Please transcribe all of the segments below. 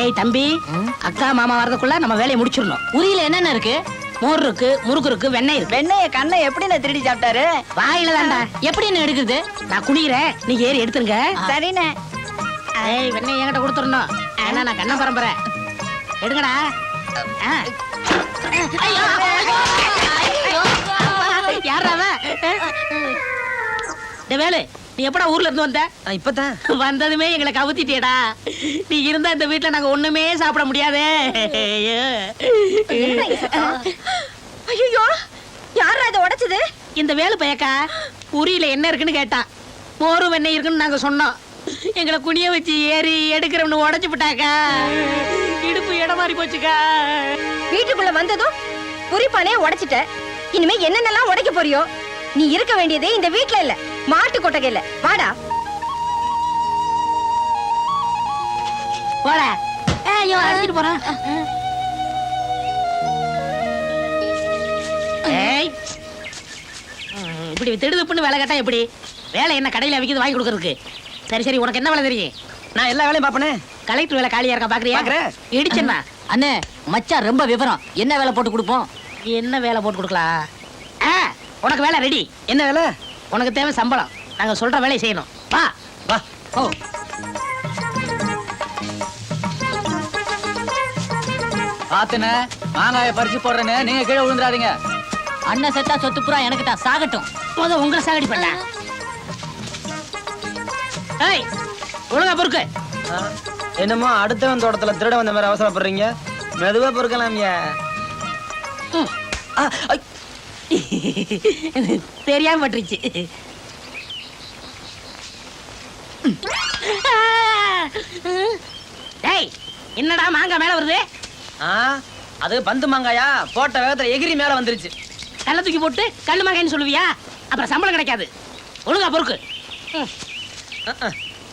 டேய் தம்பி, அக்கா மாமா வரதுக்குள்ள நம்ம வேலையை முடிச்சிடணும். உரியில என்னென்ன இருக்கு? மோர் இருக்கு, முறுக்கு இருக்கு, வெண்ணெய் இருக்கு. வெண்ணெய கண்ணை எப்படி நான் திருடி சாப்பிட்டாரு? வாயில தான்டா. எப்படி என்ன எடுக்குது? நான் குனிகிறேன், நீங்க ஏறி எடுத்துருங்க. சரிண்ணே. ஏய், வெண்ணெய் என்கிட்ட கொடுத்துடணும். ஏன்னா நான் கண்ண பரம்பரை. எடுங்கடா. யாரா வேலு, நீ எப்படா ஊர்ல இருந்து வந்த? இப்பதான் வந்ததுமே எங்களை கவுத்திட்டேடா. நீ இருந்தா இந்த வீட்டுல நாங்க ஒண்ணுமே சாப்பிட முடியாதே. ஐயோ, யாரா இதை உடைச்சது? இந்த வேலு பயக்கா உரியில என்ன இருக்குன்னு கேட்டான். மோரும் வெண்ணெய் இருக்குன்னு நாங்க சொன்னோம். எங்களை குனிய வச்சு ஏறி எடுக்கிறவனு உடைச்சு விட்டாக்கா. இடுப்பு இடம் மாறி போச்சுக்கா. வீட்டுக்குள்ள வந்ததும் புரிப்பானே உடைச்சிட்ட. இனிமே என்னென்னலாம் உடைக்க போறியோ? நீ இருக்க வேண்டியது இந்த வீட்டுல இல்ல, மாட்டு கொட்டகையில. வாடா. போடா. ஐயோ, அடிச்சிட்டு போறான். ஏய், இப்படி திடுதுப்புன்னு வேலை கேட்டா எப்படி? வேலை என்ன கடையில விக்கிறது வாங்கி கொடுக்கறதுக்கு? சரி சரி, உனக்கு என்ன வேலை தெரியும்? நான் எல்லா வேலையும் பாப்பனே. கலெக்டர் வேலை காலியா இருக்கா பாக்குறியா? இடிச்சேன்னா அண்ணே, மச்சான் ரொம்ப விவரம். என்ன வேலை போட்டு கொடுப்போம்? என்ன வேலை போட்டு கொடுக்கலாம்? உனக்கு வேலை ரெடி. என்ன வேலை? உனக்கு தேவை சம்பளம். நாங்க சொல்ற வேலையை செய்யணும். வா வா. ஓ, பாத்துன மாங்காய பறிச்சு போடுறேன்னு நீங்க கீழே விழுந்துடாதீங்க. அண்ணன் செத்தா சொத்து புறா எனக்கு தான், சாகட்டும். போதும், உங்களை சாகடி பண்ண. ஏய், ஒழுங்கா பொறுக்கு. என்னமோ அடுத்தவன் தோட்டத்துல திருட வந்த மாதிரி அவசரப்படுறீங்க. மெதுவா பொறுக்கலாம்யா. தெரியாம பட்டுருச்சு. டேய், என்னடா மாங்காய் மேல வருது? அது பந்து மாங்காயா? போட்ட வேகத்துல எகிரி மேல வந்துருச்சு. கல்ல தூக்கி போட்டு கல்லு மாங்காய்னு சொல்லுவியா? அப்புறம் சம்பளம் கிடைக்காது. ஒழுங்கா பொறுக்கு.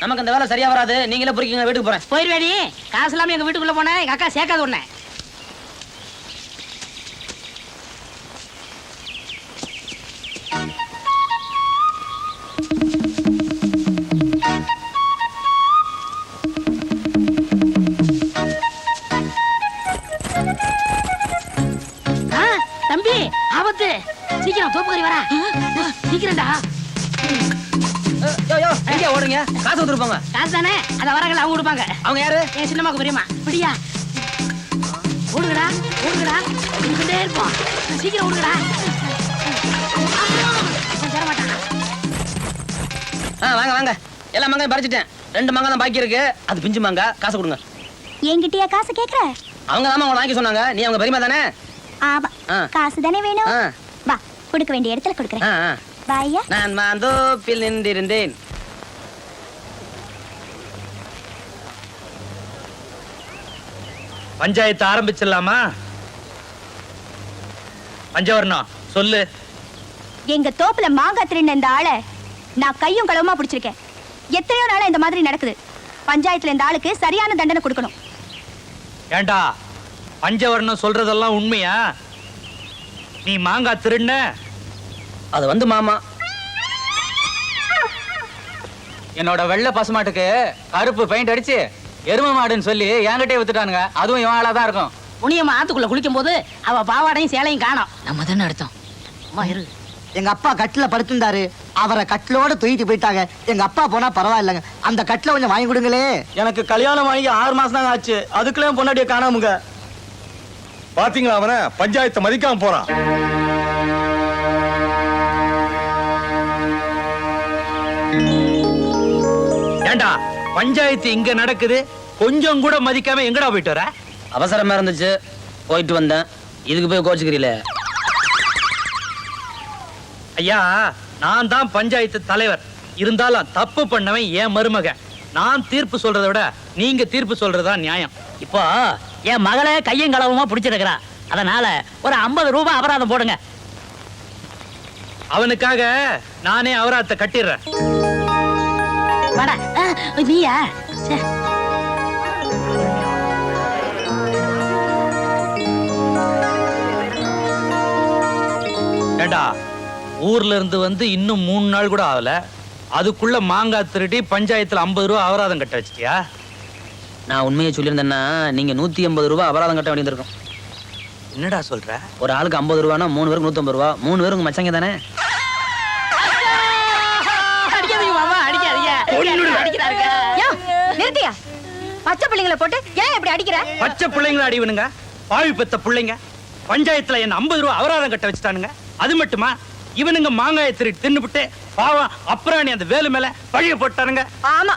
நமக்கு அந்த வேலை சரியா வராது. நீங்களே பொறுக்கீங்க, வீட்டுக்கு போறேன். போயிருவேடி. காசு இல்லாம எங்க வீட்டுக்குள்ள போனேன். எங்க அக்கா சேர்க்காது உன்னை. தம்பி, ஆபத்து. சீக்கிரம் தோப்புக்கறி வரா. சீக்கிரம்டா. எங்க ஓடுங்க? காசு வந்துருப்பாங்க. காசு தானே, அத வரங்கள அவங்க கொடுப்பாங்க. அவங்க யாரு? என் சின்னம்மாக்கு பெரியம்மா. பிடியா? ஓடுங்கடா, ஓடுங்கடா. இங்கிட்டே இருப்போம். சீக்கிரம் ஓடுங்கடா. தரமாட்டானா? வாங்க வாங்க. எல்லா மாங்காயும் பறிச்சிட்டேன். 2 மாங்காய் தான் பாக்கி இருக்கு. அது பிஞ்சு மாங்காய். காசு கொடுங்க. என்கிட்டயா காசு கேக்குற? அவங்க தான் உங்களை வாங்கி சொன்னாங்க. நீ அவங்க பெரியம்மா தானே? ஆமா. காசு தானே வேணும். வா, கொடுக்க வேண்டிய இடத்துல கொடுக்கறேன். வாயா. நான் மாந்தோப்பில் நின்றிருந்தேன். பஞ்சாயத்து ஆரம்பிச்சிடலாமா? பஞ்சவர்ணம் சொல்லு. எங்க தோப்புல மாங்காய் திருடின இந்த ஆளை நான் கையும் களவுமா பிடிச்சிருக்கேன். எத்தனையோ நாளா இந்த மாதிரி நடக்குது. பஞ்சாயத்துல இந்த ஆளுக்கு சரியான தண்டனை கொடுக்கணும். ஏண்டா, பஞ்சவர்ணம் சொல்றதெல்லாம் உண்மையா? நீ மாங்காய் திருடின? அது வந்து மாமா என்னோட வெள்ளை பசுமாட்டுக்கு கருப்பு பெயிண்ட் அடிச்சு எரும மாடுன்னு சொல்லி என்கிட்டே வித்துட்டானுங்க. அதுவும் இவன் ஆளா தான் இருக்கும். புனியம்மா ஆத்துக்குள்ள குளிக்கும் போது அவ பாவாடையும் சேலையும் காணோம். நம்ம தானே எடுத்தோம். அம்மா இரு. எங்க அப்பா கட்டில படுத்திருந்தாரு. அவரை கட்டிலோட தூக்கிட்டு போயிட்டாங்க. எங்க அப்பா போனா பரவாயில்லைங்க. அந்த கட்டில கொஞ்சம் வாங்கி கொடுங்களே. எனக்கு கல்யாணம் வாங்கி 6 மாசம் தான் ஆச்சு. அதுக்குள்ளே பொண்டாட்டிய காணாமுங்க. பாத்தீங்களா, அவன பஞ்சாயத்தை மதிக்காம போறான். ஏண்டா, பஞ்சாயத்து இங்க நடக்குது, கொஞ்சம் கூட மதிக்காம எங்கடா போயிட்டு வர? அவசரமா இருந்துச்சு, போயிட்டு வந்தேன். இதுக்கு போய் கோச்சுக்கிறீல? ஐயா, நான் தான் பஞ்சாயத்து தலைவர். இருந்தாலும் தப்பு பண்ணவன் என் மருமக. நான் தீர்ப்பு சொல்றதை விட நீங்க தீர்ப்பு சொல்றதா நியாயம். இப்போ என் மகளை கையும் களவுமா பிடிச்சிருக்கிறா. அதனால ஒரு 50 ரூபாய் அபராதம் போடுங்க. அவனுக்காக நானே அபராதத்தை கட்டிடுறேன். வாடா. நீயா? ஏண்டா, ஊர்ல இருந்து வந்து இன்னும் 3 நாள் கூட ஆகல, அதுக்குள்ள மாங்காய் திருடி பஞ்சாயத்துல 50 ரூபாய் அபராதம் கட்ட வச்சிட்டியா? நான் உண்மையை சொல்லியிருந்தேன்னா நீங்க 180 ரூபாய் அபராதம் கட்ட வேண்டியிருக்கும். என்னடா சொல்ற? ஒரு ஆளுக்கு 50 ரூபானா 3 பேருக்கு 150 ரூபா. 3 பேருக்கு உங்க மச்சங்க தானே? அடிக்காதீங்க மாமா, அடிக்காதீங்க. அடிக்கிறாருங்க. யோ, நிறுத்தியா? பச்சை பிள்ளைங்களை போட்டு ஏன் இப்படி அடிக்கிற? பச்சை பிள்ளைங்கள அடிவனுங்க, பாவி பெத்த பிள்ளைங்க. பஞ்சாயத்துல என்ன 50 ரூபாய் அபராதம் கட்ட வச்சுட்டானுங்க. அது மட்டுமா, இவனுங்க மாங்காயை திருடி தின்னுபிட்டு பாவம் அப்புறம் அந்த வேலு மேல பழிய போட்டானுங்க. ஆமா,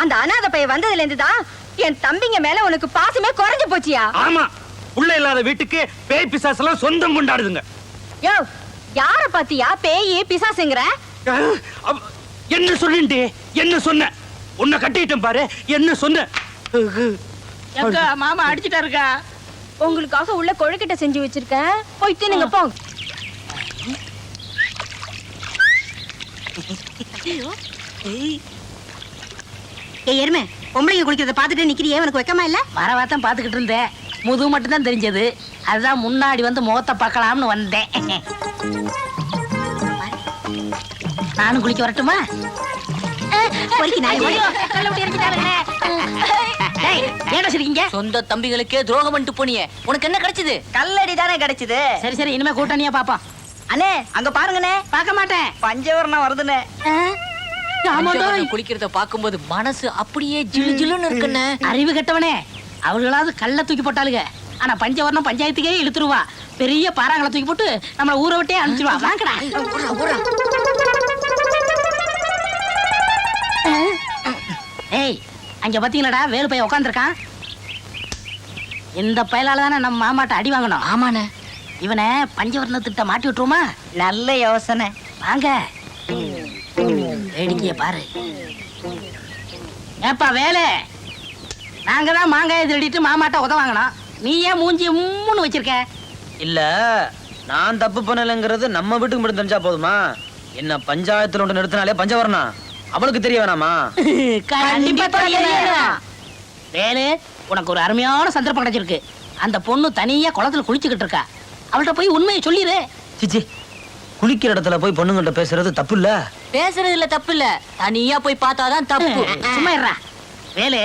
அந்த அனாதை பையன் வந்ததுல இருந்து தான் என் தம்பிங்க மேல உனக்கு பாசமே குறைஞ்சு போச்சியா? ஆமா, புள்ள இல்லாத வீட்டுக்கு பேய் பிசாசெல்லாம் சொந்தம் கொண்டாடுதுங்க. யோ, யார பாத்தியா பேய் பிசாசுங்கற? என்ன சொல்லிண்டே? என்ன சொன்ன? உன்னை கட்டிட்டேன் பாரு. என்ன சொன்ன? எங்க மாமா அடிச்சிட்டாருக்கா? உங்களுக்காக உள்ள கொழுக்கிட்ட செஞ்சு வச்சிருக்கேன், போய் தின்னுங்க போங்க. எருமை, பொம்பளைங்க குளிக்கிறத பாத்துட்டு நிக்கிறியே, உனக்கு வெக்கமா இல்ல? வரவாத்தான் பாத்துக்கிட்டு இருந்தேன். முதுகு மட்டும் தான் தெரிஞ்சது. அதுதான் முன்னாடி வந்து முகத்தை பார்க்கலாம்னு வந்தேன். நானும் குளிக்க வரட்டுமா? சொந்த தம்பிகளுக்கே துரோகம் பண்ணிட்டு போனியே, உனக்கு என்ன கிடைச்சது? கல்லடி தானே கிடைச்சது. சரி சரி, இனிமே கூட்டணியா பாப்போம். அண்ணே, அங்க பாருங்கண்ணே, பார்க்க மாட்டேன். பஞ்சவர்ணம் வருதுண்ணே. குளிக்கிறத பாக்கும்போது மனசு அப்படியே ஜிலு ஜிலுன்னு இருக்குன்னு. அறிவு கெட்டவனே, அவர்களாவது கல்ல தூக்கி போட்டாளுங்க. ஆனா பஞ்சவர்ணம் பஞ்சாயத்துக்கே இழுத்துருவா. பெரிய பாறாங்களை தூக்கி போட்டு நம்மள ஊரை விட்டே அனுப்பிச்சிருவா. வாங்கடா. ஏய், அங்க பாத்தீங்களாடா, வேலு பையன் உட்காந்துருக்கான். இந்த பயலால தானே நம்ம மாமாட்ட அடி வாங்கணும். ஆமாண்ணே. இவனை பஞ்சவர்ண திட்ட மாட்டி விட்டுருமா? நல்ல யோசனை. வாங்க, வேடிக்கைய பாரு. ஏப்பா வேலு, நாங்க தான் மாங்காயை திருடிட்டு மாமாட்ட உத வாங்கணும். நீ ஏன் மூஞ்சி மூணு வச்சிருக்க? இல்ல, நான் தப்பு பண்ணலைங்கிறது நம்ம வீட்டுக்கு மட்டும் தெரிஞ்சா போதுமா? என்ன பஞ்சாயத்துல ஒன்று நிறுத்தினாலே பஞ்சவரணா அவளுக்கு தெரிய வேணாமா? கண்டிப்பா தெரியணும். வேலு, உனக்கு ஒரு அருமையான சந்தர்ப்பம் கிடைச்சிருக்கு. அந்த பொண்ணு தனியா குளத்துல குளிச்சுக்கிட்டு இருக்கா. அவள்கிட்ட போய் உண்மையை சொல்லிடு. சிச்சி, குளிக்கிற இடத்துல போய் பொண்ணுங்கிட்ட பேசுறது தப்பு இல்ல. பேசுறதுல தப்பு இல்ல, தனியா போய் பார்த்தாதான் தப்பு. சும்மா இருடா. வேலு,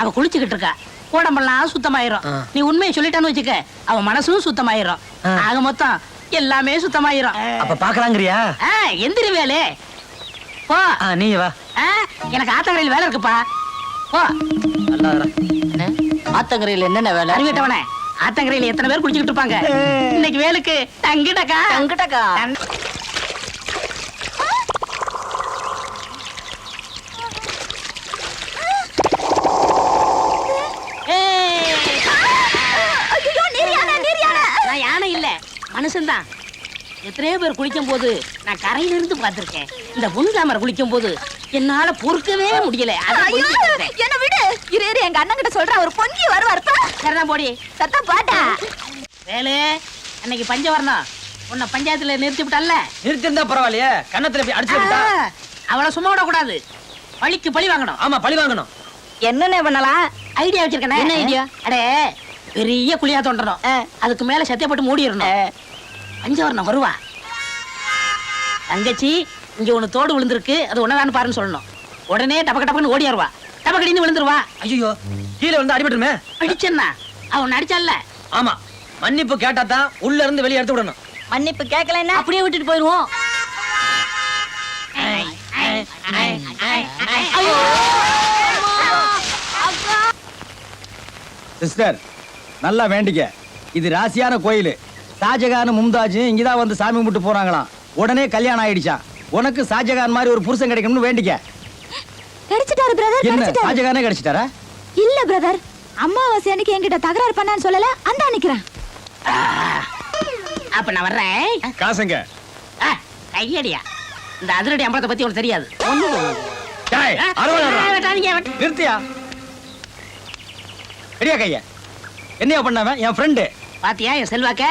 அவ குளிச்சுக்கிட்டு இருக்கா. உடம்பெல்லாம் சுத்தமாயிரும். நீ உண்மையை சொல்லிட்டான்னு வச்சுக்க, அவ மனசும் சுத்தமாயிரும். ஆக மொத்தம் எல்லாமே சுத்தமாயிரும். அப்ப பாக்கலாங்கிறியா? எந்திரி வேலு, போ. நீ வா. எனக்கு ஆத்தங்கரையில் வேலை இருக்குப்பா, போ. ஆத்தங்கரையில் என்னென்ன வேலை? அறிவிட்டவனே, ஆத்தங்கரையில் எத்தனை பேர் குளிச்சுக்கிட்டு இருப்பாங்க. இன்னைக்கு வேலுக்கு தங்கிட்டக்கா. தங்கிட்டக்கா. நான் யானை இல்ல, மனுஷன்தான். எத்தனையோ பேர் குளிக்கும் போது நான் கரையில இருந்து பார்த்திருக்கேன். இந்த புன்காமர் குளிக்கும் போது என்னால பொறுக்கவே முடியல. என்ன விடு, இரு எங்க அண்ணன் கிட்ட சொல்ற, அவர் பொங்கி வருவார். சரிதான், போடி. சத்தம் பாட்டா. வேலு, அன்னைக்கு பஞ்சவர்ணம் உன்னை பஞ்சாயத்துல நிறுத்தி விட்டால. நிறுத்திருந்தா பரவாயில்லையே, கண்ணத்துல போய் அடிச்சு விட்டா. அவளை சும்மா விடக்கூடாது, பழிக்கு பழி வாங்கணும். ஆமா, பழி வாங்கணும். என்னென்ன பண்ணலாம்? ஐடியா வச்சிருக்கேன். என்ன ஐடியா? அடே, பெரிய குழியா தோண்டணும். அதுக்கு மேல சத்தியப்பட்டு மூடிடணும். பஞ்சவர்ணம் வருவா. தங்கச்சி, இங்க ஒண்ணு தோடு விழுந்திருக்கு, அது ஒன்னதான்னு பாருன்னு சொல்லணும். உடனே டபக்க டபக்குன்னு ஓடியாருவா. டபக்கடின்னு விழுந்துருவா. ஐயோ, கீழே வந்து அடிபட்டுமே. அடிச்சா அவன் அடிச்சால. ஆமா, மன்னிப்பு கேட்டாதான் உள்ள இருந்து வெளியே எடுத்து விடணும். மன்னிப்பு கேட்கலன்னா அப்படியே விட்டுட்டு போயிருவோம். சிஸ்டர், நல்லா வேண்டிக்க. இது ராசியான கோயில். ஷாஜகான் மும்தாஜ் இங்கதான் வந்து சாமி கும்பிட்டு போறாங்களாம். உடனே கல்யாணம் ஆயிடுச்சான். உனக்கு ஷாஜகான் மாதிரி ஒரு புருஷன் கிடைக்கணும்னு வேண்டிக்க. கிடைச்சிட்டாரு பிரதர். என்ன, ஷாஜகானே கிடைச்சிட்டாரா? இல்ல பிரதர், அம்மாவாசை அன்னைக்கு என்கிட்ட தகராறு பண்ணான்னு சொல்லல, அந்த நிக்கிறேன். அப்ப நான் வர்றேன். காசுங்க. கையடியா, இந்த அதிரடி அம்பலத்தை பத்தி உனக்கு தெரியாது. டேய், நிறுத்தியா? பெரிய கைய என்னையா பண்ணவன்? என் ஃப்ரெண்டு. பாத்தியா என் செல்வாக்க?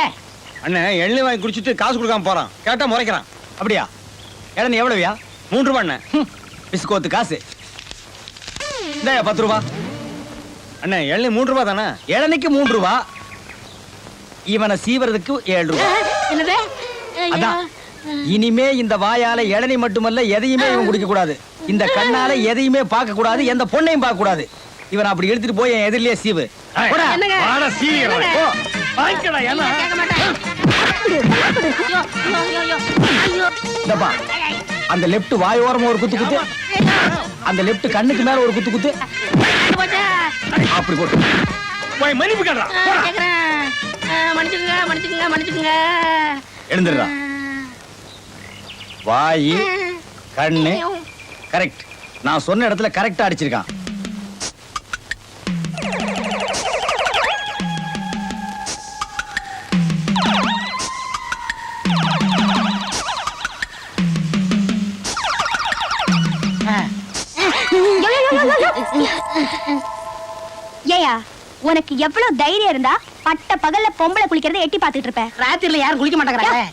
அண்ணன் எண்ணெய் வாங்கி குடிச்சிட்டு காசு கொடுக்காம போறான். கேட்டா முறைக்கிறான். அப்படியா? இடம் எவ்வளவுயா? 3 ரூபாய் அண்ணன். பிஸ்கோத்து காசு. இந்தாயா 10 ரூபா. அண்ணன் எண்ணெய் 3 ரூபாய் தானே? இளநிக்கு 3 ரூபா. இவனை சீவறதுக்கு 7 ரூபா. என்னது? அதான், இனிமே இந்த வாயால இளநீ மட்டுமல்ல எதையுமே இவன் குடிக்க கூடாது. இந்த கண்ணால எதையுமே பார்க்க கூடாது. எந்த பொண்ணையும் பார்க்க கூடாது. இவன் அப்படி எடுத்துட்டு போய் என் எதிரிலேயே சீவு போடா. என்னங்க? வாடா, சீக்கிரம் என்னங்க? போ. வாங்கிக்கடா, ஏன்னா? கேட்க மாட்டேன். ஐயோ, ஐயோ, ஐயோ, ஐயோ. ஐயோ. இந்தப்பா, அந்த லெஃப்ட் வாய் ஓரமா ஒரு குத்து குத்து, அந்த லெஃப்ட் கண்ணுக்கு மேல ஒரு குத்து குத்து, போச்சா? அப்படி போட்டு போய் மன்னிப்பு கேட்றா. கேக்குறேன். மன்னிச்சுக்குங்க, மன்னிச்சுக்குங்க, மன்னிச்சுக்குங்க. எழுந்துடுறா. வாய் கண்ணு கரெக்ட். நான் சொன்ன இடத்துல கரெக்டா அடிச்சிருக்கான். ஏயா உனக்கு எவ்வளவு தைரியம் இருந்தா பட்ட பகல்ல பொம்பளை குளிக்கிறத எட்டி பாத்துட்டு இருப்ப? ராத்திரில யாரும் குளிக்க மாட்டேங்கிறாங்க.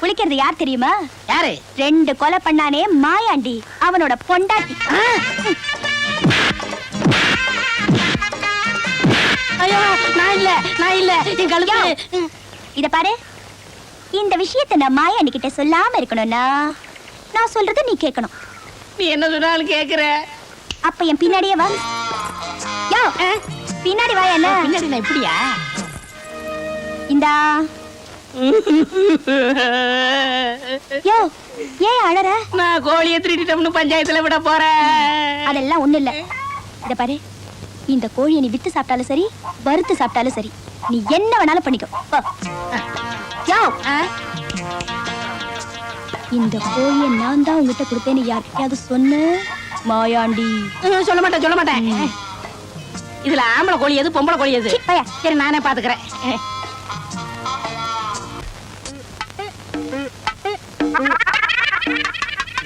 குளிக்கிறது யார் தெரியுமா? யாரு? 2 கொலை பண்ணானே மாயாண்டி, அவனோட பொண்டாட்டி. ஐயோ, நான் இல்ல, நான் இல்ல. என் கழுத்து. இத பாரு, இந்த விஷயத்தை நான் மாயாண்டி கிட்ட சொல்லாம இருக்கணும்னா நான் சொல்றத நீ கேட்கணும். நீ என்ன சொன்னாலும் கேக்குற. அப்ப என் பின்னாடியே வா. யோ, பின்னாடி வா. என்ன பின்னாடி நான் இப்படியா? இந்தா. யோ, ஏன் அழற? நான் கோழியை திருடிட்டோம்னு பஞ்சாயத்துல விட போறேன். அதெல்லாம் ஒண்ணு இல்ல. இத பாரு, இந்த கோழியை நீ வித்து சாப்பிட்டாலும் சரி, வறுத்து சாப்பிட்டாலும் சரி, நீ என்ன வேணாலும் பண்ணிக்கோ. போ. யோ, இந்த கோழியை நான் தான் உங்ககிட்ட கொடுத்தேன்னு யார்கிட்டயாவது சொன்ன மாயாண்டி? சொல்ல மாட்டேன், சொல்ல மாட்டேன். இதுல ஆம்பளை கோழி எது, பொம்பளை கோழி எது? சீ, போயா. சரி, நானே பாத்துக்கிறேன்.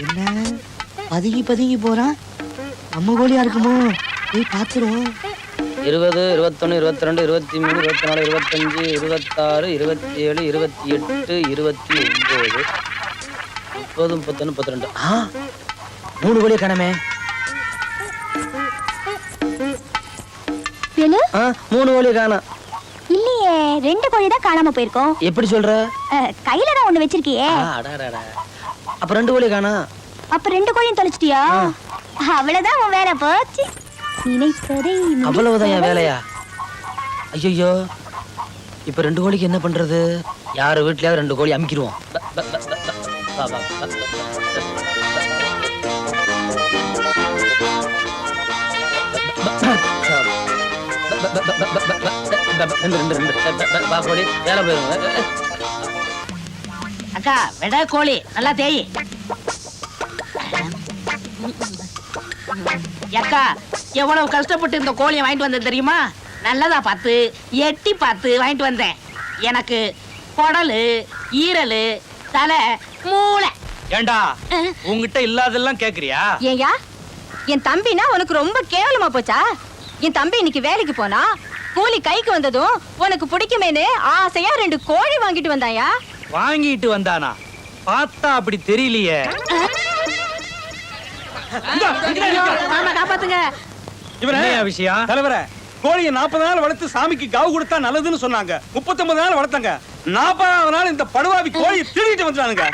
என்ன பதுங்கி பதுங்கி போறான்? நம்ம கோழியா இருக்குமோ? போய் பாத்துருவோம். 20, 21, 22, 23, 24, 25, 26, 27, 28, 29, 30, 31, 32. 3 கோழியை காணமே. வேலு, 3 கோழியை காணோம். இல்லையே, 2 கோழி தான் காணாம போயிருக்கோம். எப்படி சொல்ற? கையில தான் ஒண்ணு வச்சிருக்கியே. அடாடா. அப்ப 2 கோழியை காணோம். அப்ப 2 கோழியும் தொலைச்சிட்டியா? அவ்வளவுதான் உன் வேலை போச்சு. நினைப்பதை அவ்வளவுதான் என் வேலையா? ஐயோ, இப்ப 2 கோழிக்கு என்ன பண்றது? யாரு வீட்லயாவது 2 கோழி அமுக்கிடுவோம். கோழி வேலை போயிருங்க. அக்கா, விட கோழி நல்லா தேய். அக்கா, எவ்வளவு கஷ்டப்பட்டு இந்த கோழியை வாங்கிட்டு வந்தேன் தெரியுமா? நல்லதா பார்த்து எட்டி பார்த்து வாங்கிட்டு வந்தேன். எனக்கு குடலு, ஈரலு, தலை, மூளை. ஏண்டா, உங்ககிட்ட இல்லாதெல்லாம் கேக்குறியா? ஏயா, என் தம்பினா உனக்கு ரொம்ப கேவலமா போச்சா? என் தம்பி இன்னைக்கு வேலைக்கு போனா கூலி கைக்கு வந்ததும் உனக்கு பிடிக்குமேனு ஆசையா 2 கோழி வாங்கிட்டு வந்தாயா? வாங்கிட்டு வந்தானா? பார்த்தா அப்படி தெரியலையே. மாமா, காப்பாத்துங்க. என்னையா விஷயம்? தலைவரே, கோழியை 40 நாள் வளர்த்து சாமிக்கு காவு கொடுத்தா நல்லதுன்னு சொன்னாங்க. 39 நாள் வளர்த்தாங்க. 40ஆவது நாள் இந்த படுவாவி கோழி திருடிட்டு வந்துட்டானுங்க.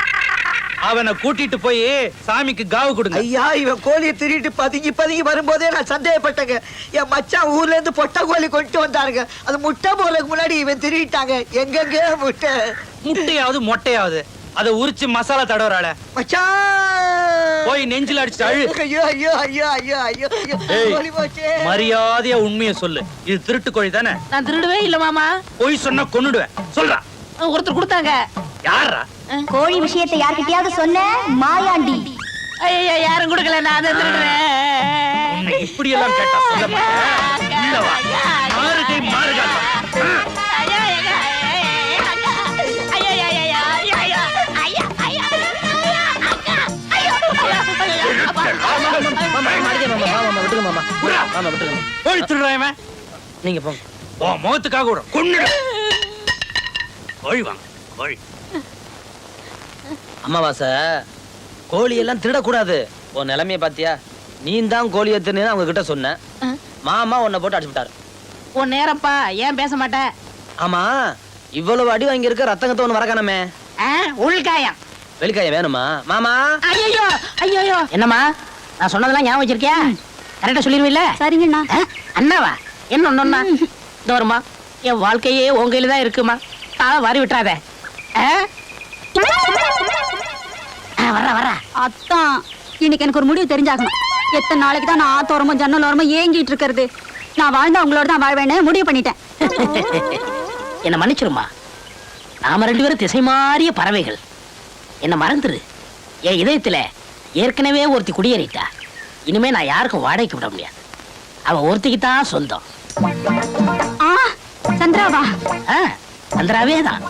அவனை கூட்டிட்டு போய் சாமிக்கு காவு கொடுங்க. ஐயா, இவன் கோழியை திருட்டு பதுங்கி பதுங்கி வரும்போதே நான் சந்தேகப்பட்டேங்க. என் மச்சான் ஊர்ல இருந்து பொட்டை கோழி கொண்டு வந்தாருங்க. அது முட்டை போறதுக்கு முன்னாடி இவன் திருட்டாங்க. எங்கெங்க முட்டை? முட்டையாவது மொட்டையாவது அதை உரிச்சு மசாலா தடவறாள. மச்சான் போய் நெஞ்சில அடிச்சு அழு. ஐயோ ஐயோ ஐயோ ஐயோ ஐயோ ஐயோ, ஏய், கோழி போச்சே. மரியாதையா உண்மையை சொல்லு. இது திருட்டு கோழி தானே? நான் திருடவே இல்ல மாமா. போய் சொன்னா கொன்னுடுவேன். சொல்றா. ஒருத்தர் கொடுத்தாங்க. யாரா? கோழி விஷயத்தை யார்கிட்டயாவது சொன்ன மாயாண்டி? ஐயோ, யாரும் கொடுக்கல, நான் தான் திருடுறேன். உன்னை இப்படி எல்லாம் கேட்டா சொல்ல மாட்டேன். உள்ள வா. மாறுகை மாறுகால். கோழி திருடுறான். நீங்க போங்க. ஓ முகத்துக்காக கூட கொன்னுடு. கோழி வாங்க. கோழி. அம்மாவாசை, கோழி எல்லாம் திருடக்கூடாது. உன் நிலைமைய பாத்தியா? நீ தான் கோழியை திருநீன்னு அவங்க கிட்ட சொன்ன. மாமா உன்னை போட்டு அடிச்சு விட்டாரு. உன் நேரப்பா, ஏன் பேச மாட்டேன்? ஆமா, இவ்வளவு அடி வாங்கி இருக்க ரத்தங்கத்தை ஒண்ணு வரக்கானமே. உள்காயம். வெளிக்காயம் வேணுமா மாமா? ஐயோ ஐயோ, என்னம்மா நான் சொன்னதெல்லாம் ஞாபகம் வச்சிருக்கியா? கரெக்டா சொல்லிருவில்ல? சரிங்கண்ணா. அண்ணாவா? என்ன ஒண்ணுன்னா இந்த வருமா, என் வாழ்க்கையே உன் கையில தான் இருக்குமா. வாரி விட்டுறாத. வர அத்தான், இன்னைக்கு எனக்கு ஒரு முடிவு தெரிஞ்சாகணும். எத்தனை நாளைக்கு தான் நான் ஆத்தோரமும் ஜன்னல் ஓரமும் ஏங்கிட்டு இருக்கிறது? நான் வாழ்ந்தா உங்களோட தான் வாழ்வேன்னு முடிவு பண்ணிட்டேன். என்ன மன்னிச்சிருமா. நாம 2 பேரும் திசை மாறிய பறவைகள். என்ன மறந்துரு. என் இதயத்துல ஏற்கனவே ஒருத்தி குடியேறிட்டா. இனிமே நான் யாருக்கும் வாடகைக்கு விட முடியாது. அவ ஒருத்திக்கு தான் சொந்தம். சந்திராவா? சந்திராவே தான்.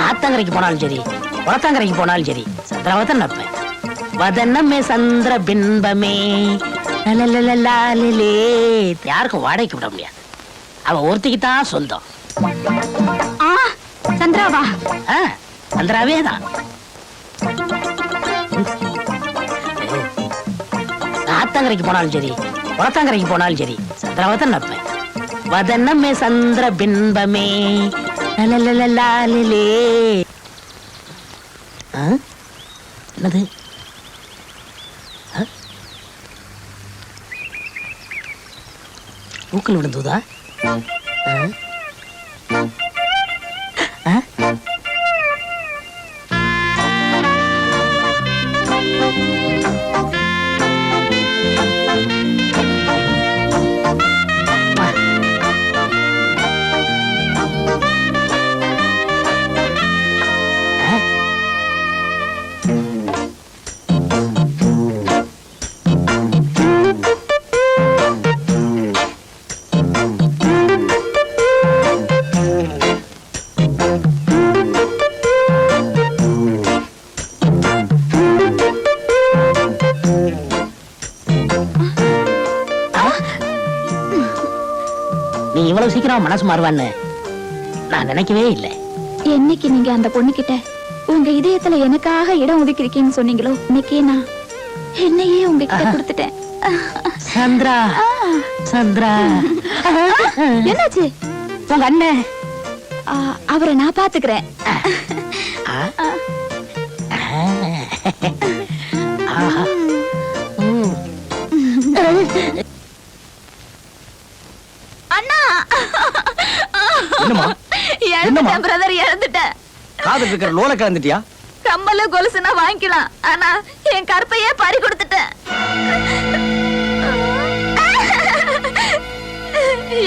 ஆத்தங்கரைக்கு போனாலும் சரி, குளத்தாங்கரைக்கு போனாலும் சரி, சந்திராவை தான் நப்பேன். வதனமே சந்திர பின்பமே லலலலலாலலே. யாருக்கும் வாடகைக்கு விட முடியாது. அவ ஒருத்திக்கு தான் சொந்தம். சந்திராவா? சந்திராவே தான். ஆத்தங்கரைக்கு போனாலும் சரி, குளத்தாங்கரைக்கு போனாலும் சரி, சந்திராவை தான் நப்பேன். வதனமே சந்திர பின்பமே லலலலலாலலே. என்னது? ஊக்கல் விழுந்ததா? நீ இவ்வளவு சீக்கிரம் மனசு மாறுவான்னு நான் நினைக்கவே இல்லை. என்னைக்கு நீங்க அந்த பொண்ணுகிட்ட உங்க இதயத்துல எனக்காக இடம் ஒதுக்கி இருக்கீங்கன்னு சொன்னீங்களோ, இன்னைக்கே நான் என்னையே உங்ககிட்ட கொடுத்துட்டேன். சந்திரா, சந்திரா. என்னாச்சு? உங்க அண்ணன் அவரை நான் பாத்துக்கிறேன். அண்ணா, என்னம்மா? இழந்துட்டேன் பிரதர், இழந்துட்டேன். காது இருக்கிற லோல கலந்துட்டியா? கம்பல கொலுசுனா வாங்கிக்கலாம், ஆனா என் கற்பையே பறி கொடுத்துட்டேன்.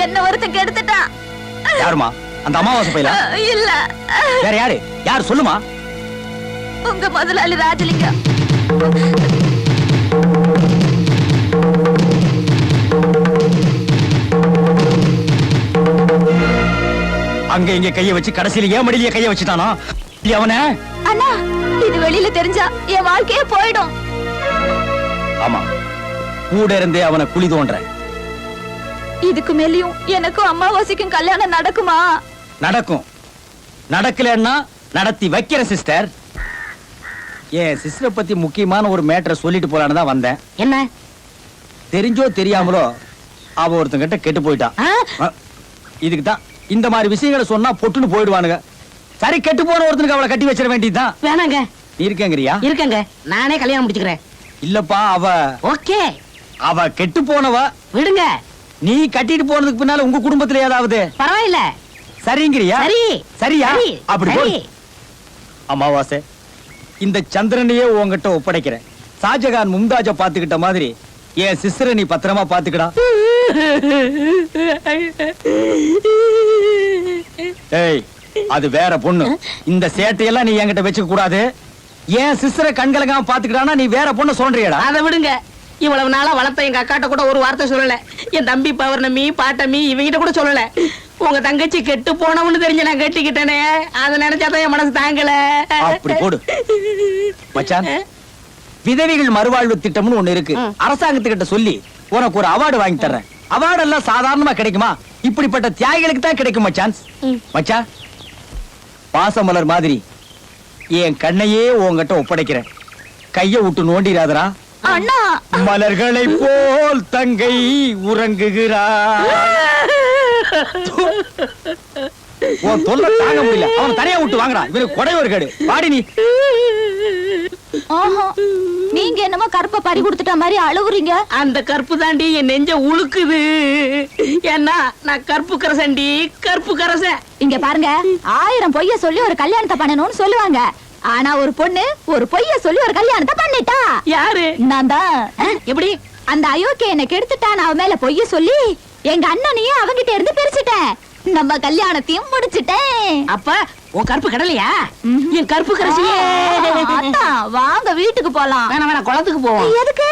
என்ன ஒருத்தன் கெடுத்துட்டான். யாருமா? அந்த அமாவாசை பையலா? இல்ல, வேற யாரு? யார் சொல்லுமா? உங்க முதலாளி ராஜலிங்கம். அங்க இங்க கைய வச்சு கடைசியில ஏன் மடியில கைய வச்சுட்டானா அவன? அண்ணா, இது வெளியில தெரிஞ்சா என் வாழ்க்கையே போயிடும். ஆமா, கூட இருந்தே அவனை குழி தோன்ற. இதுக்கு மேலயும் எனக்கும் அம்மாவாசைக்கும் கல்யாணம் நடக்குமா? நடக்கும். நடக்கலன்னா நடத்தி வைக்கிற சிஸ்டர். என் சிஸ்டரை பத்தி முக்கியமான ஒரு மேட்டரை சொல்லிட்டு போலான்னு தான் வந்தேன். என்ன? தெரிஞ்சோ தெரியாமலோ அவ ஒருத்தங்கிட்ட கெட்டு போயிட்டான். இதுக்கு தான் இந்த மாதிரி விஷயங்களை சொன்னா பொட்டுன்னு போயிடுவானுங்க. சரி, கெட்டு போன ஒருத்தனுக்கு அவளை கட்டி வச்சிட வேண்டியதுதான். வேணாங்க. நீ இருக்கேங்கறியா? இருக்கங்க, நானே கல்யாணம் முடிச்சுக்கிறேன். இல்லப்பா, ஓகே, அவ கெட்டு போனவ. விடுங்க. நீ கட்டிட்டு போனதுக்கு பின்னால உங்க குடும்பத்துல ஏதாவது பரவாயில்ல. சரிங்கறியா? சரி. சரியா? சரி. அப்படி போய் அமாவாசை, இந்த சந்திரனையே உன்கிட்ட ஒப்படைக்கிறேன். ஷாஜகான் மும்தாஜ பாத்துக்கிட்ட மாதிரி என் சிஸ்டரை நீ பத்திரமா பாத்துக்கடா. ஏய், அது வேற பொண்ணு. இந்த சேட்டையெல்லாம் நீ என்கிட்ட வச்சுக்க கூடாது. என் சிஸ்டரை கண்கலங்காம பாத்துக்கிட்டானா நீ வேற பொண்ணு சொல்றியடா. அதை விடுங்க. இவ்வளவு நாளா வளர்த்த எங்க அக்காட்ட கூட ஒரு வார்த்தை சொல்லல. என் தம்பி பௌர்ணமி, பாட்டமி இவங்கிட்ட கூட சொல்லல. உங்க தங்கச்சி கெட்டு போனவன்னு தெரிஞ்சு நான் கட்டிக்கிட்டேனே, அதை நினைச்சாதான் என் மனசு தாங்கல. அப்படி போடு மச்சான். விதவைகள் மறுவாழ்வு திட்டம்னு ஒண்ணு இருக்கு. அரசாங்கத்துக்கிட்ட சொல்லி உனக்கு ஒரு அவார்டு வாங்கி தர்றேன். அவார்டு எல்லாம் சாதாரணமா கிடைக்குமா? இப்படிப்பட்ட தியாகிகளுக்கு தான் கிடைக்கும் மச்சான். மச்சான், பாசமலர் மாதிரி என் கண்ணையே உன்கிட்ட ஒப்படைக்கிறேன். கைய விட்டு நோண்டிராதரா. அண்ணா, மலர்களை போல் தங்கை உறங்குகிறார். உன் தொல்லை தாங்க முடியல. அவன் தனியா விட்டு வாங்குறான். இவனுக்கு கொடை ஒரு கேடு. பாடி நீ. நீங்க என்னமோ கருப்பை பறி கொடுத்துட்ட மாதிரி அழுவுறீங்க. அந்த கற்பு தாண்டி என் நெஞ்ச உழுக்குது. ஏன்னா நான் கற்பு கரசண்டி, கற்பு கரசன். இங்க பாருங்க, 1000 பொய்ய சொல்லி ஒரு கல்யாணத்தை பண்ணணும்னு சொல்லுவாங்க. ஆனா ஒரு பொண்ணு ஒரு பொய்ய சொல்லி ஒரு கல்யாணத்தை பண்ணிட்டா. யாரு? நான் தான். எப்படி? அந்த அயோக்கிய என்ன கெடுத்துட்டான். அவன் மேல பொய்ய சொல்லி எங்க அண்ணனையும் அவங்கிட்ட இருந்து பிரிச்சுட்டேன். நம்ம கல்யாணத்தையும் முடிச்சிட்டேன். அப்ப உன் கற்பு கடலையா? என் கற்பு கரசியே. அதான், வாங்க வீட்டுக்கு போலாம். வேணாம் வேணாம், குளத்துக்கு போவோம். எதுக்கு?